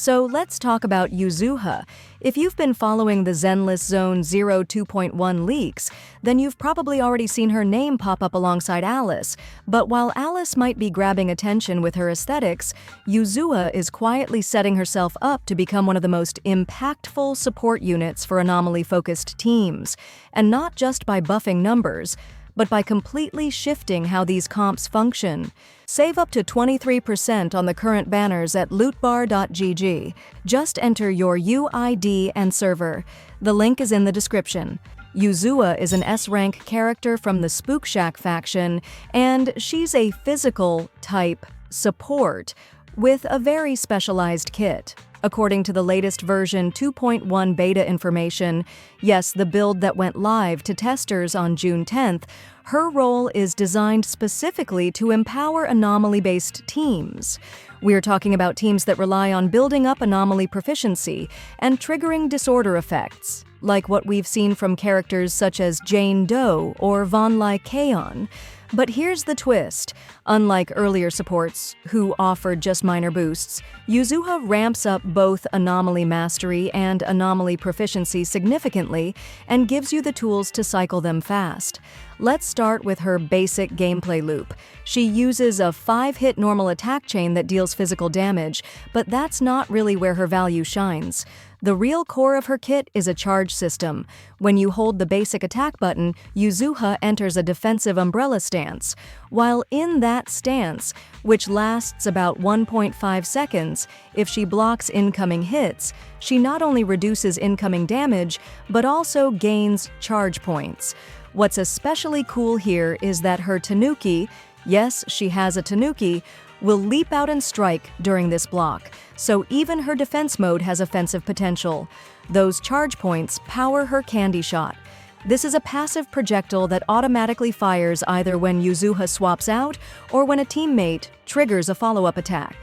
So let's talk about Yuzuha. If you've been following the Zenless Zone 2.1 leaks, then you've probably already seen her name pop up alongside Alice. But while Alice might be grabbing attention with her aesthetics, Yuzuha is quietly setting herself up to become one of the most impactful support units for anomaly-focused teams. And not just by buffing numbers, but by completely shifting how these comps function. Save up to 23% on the current banners at lootbar.gg. Just enter your UID and server. The link is in the description. Yuzuha is an S-rank character from the Spook Shack faction, and she's a physical type support with a very specialized kit. According to the latest version 2.1 beta information, yes, the build that went live to testers on June 10th, her role is designed specifically to empower anomaly-based teams. We're talking about teams that rely on building up anomaly proficiency and triggering disorder effects, like what we've seen from characters such as Jane Doe or Von Lai Kaon. But here's the twist. Unlike earlier supports, who offered just minor boosts, Yuzuha ramps up both anomaly mastery and anomaly proficiency significantly and gives you the tools to cycle them fast. Let's start with her basic gameplay loop. She uses a 5-hit normal attack chain that deals physical damage, but that's not really where her value shines. The real core of her kit is a charge system. When you hold the basic attack button, Yuzuha enters a defensive umbrella stance. While in that stance, which lasts about 1.5 seconds, if she blocks incoming hits, she not only reduces incoming damage, but also gains charge points. What's especially cool here is that her Tanuki, yes, she has a Tanuki, will leap out and strike during this block, so even her defense mode has offensive potential. Those charge points power her candy shot. This is a passive projectile that automatically fires either when Yuzuha swaps out or when a teammate triggers a follow-up attack.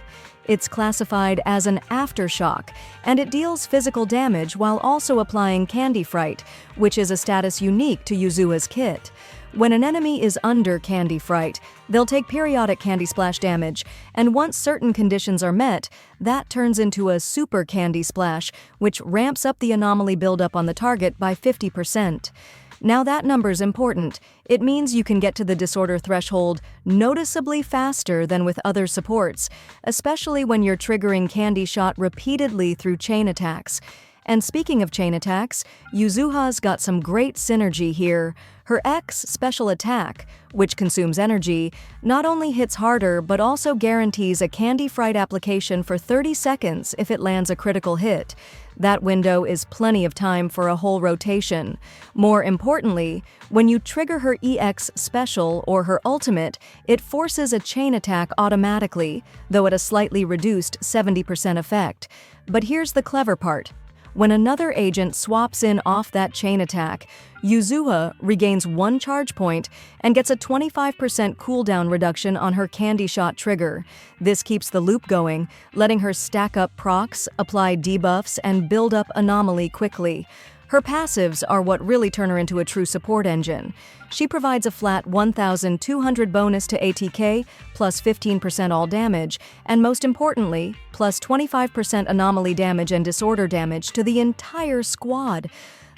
It's classified as an aftershock, and it deals physical damage while also applying Candy Fright, which is a status unique to Yuzuha's kit. When an enemy is under Candy Fright, they'll take periodic Candy Splash damage, and once certain conditions are met, that turns into a Super Candy Splash, which ramps up the anomaly buildup on the target by 50%. Now that number's important. It means you can get to the disorder threshold noticeably faster than with other supports, especially when you're triggering Candy Shot repeatedly through chain attacks. And speaking of chain attacks, Yuzuha's got some great synergy here. Her X special attack, which consumes energy, not only hits harder but also guarantees a Candy Fright application for 30 seconds if it lands a critical hit. That window is plenty of time for a whole rotation. More importantly, when you trigger her EX special or her ultimate, it forces a chain attack automatically, though at a slightly reduced 70% effect. But here's the clever part. When another agent swaps in off that chain attack, Yuzuha regains 1 charge point and gets a 25% cooldown reduction on her Candy Shot trigger. This keeps the loop going, letting her stack up procs, apply debuffs, and build up anomaly quickly. Her passives are what really turn her into a true support engine. She provides a flat 1,200 bonus to ATK, plus 15% all damage, and most importantly, plus 25% anomaly damage and disorder damage to the entire squad.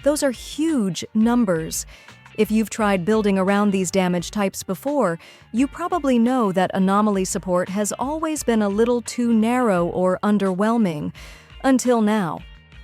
Those are huge numbers. If you've tried building around these damage types before, you probably know that anomaly support has always been a little too narrow or underwhelming. Until now.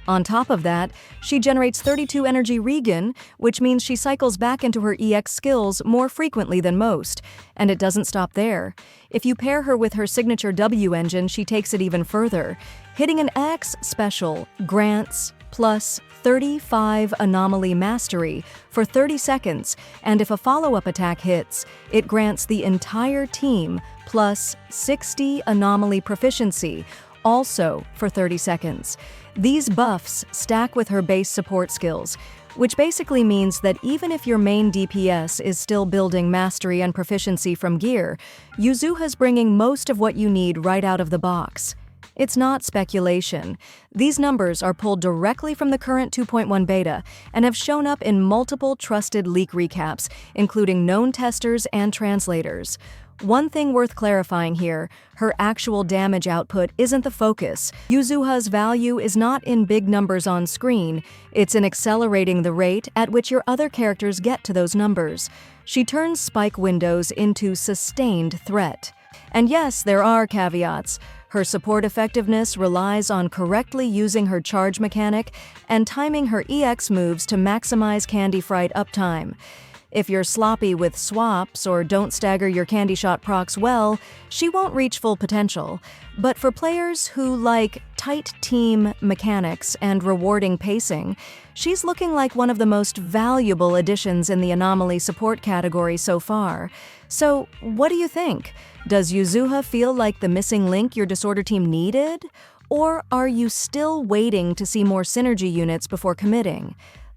On top of that, she generates 32 energy regen, which means she cycles back into her EX skills more frequently than most. And it doesn't stop there. If you pair her with her signature W engine, she takes it even further. Hitting an X special grants plus 35 anomaly mastery for 30 seconds, and if a follow-up attack hits, it grants the entire team plus 60 anomaly proficiency, also for 30 seconds. These buffs stack with her base support skills, which basically means that even if your main DPS is still building mastery and proficiency from gear, Yuzuha's bringing most of what you need right out of the box. It's not speculation. These numbers are pulled directly from the current 2.1 beta and have shown up in multiple trusted leak recaps, including known testers and translators. One thing worth clarifying here, her actual damage output isn't the focus. Yuzuha's value is not in big numbers on screen, it's in accelerating the rate at which your other characters get to those numbers. She turns spike windows into sustained threat. And yes, there are caveats. Her support effectiveness relies on correctly using her charge mechanic and timing her EX moves to maximize Candy Fright uptime. If you're sloppy with swaps or don't stagger your Candy Shot procs well, she won't reach full potential. But for players who like tight team mechanics and rewarding pacing, she's looking like one of the most valuable additions in the Anomaly support category so far. So, what do you think? Does Yuzuha feel like the missing link your Disorder team needed? Or are you still waiting to see more synergy units before committing?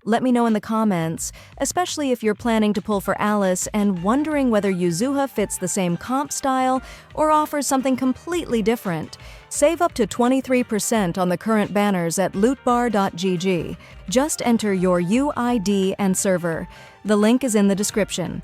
Let me know in the comments, especially if you're planning to pull for Alice and wondering whether Yuzuha fits the same comp style or offers something completely different. Save up to 23% on the current banners at lootbar.gg. Just enter your UID and server. The link is in the description.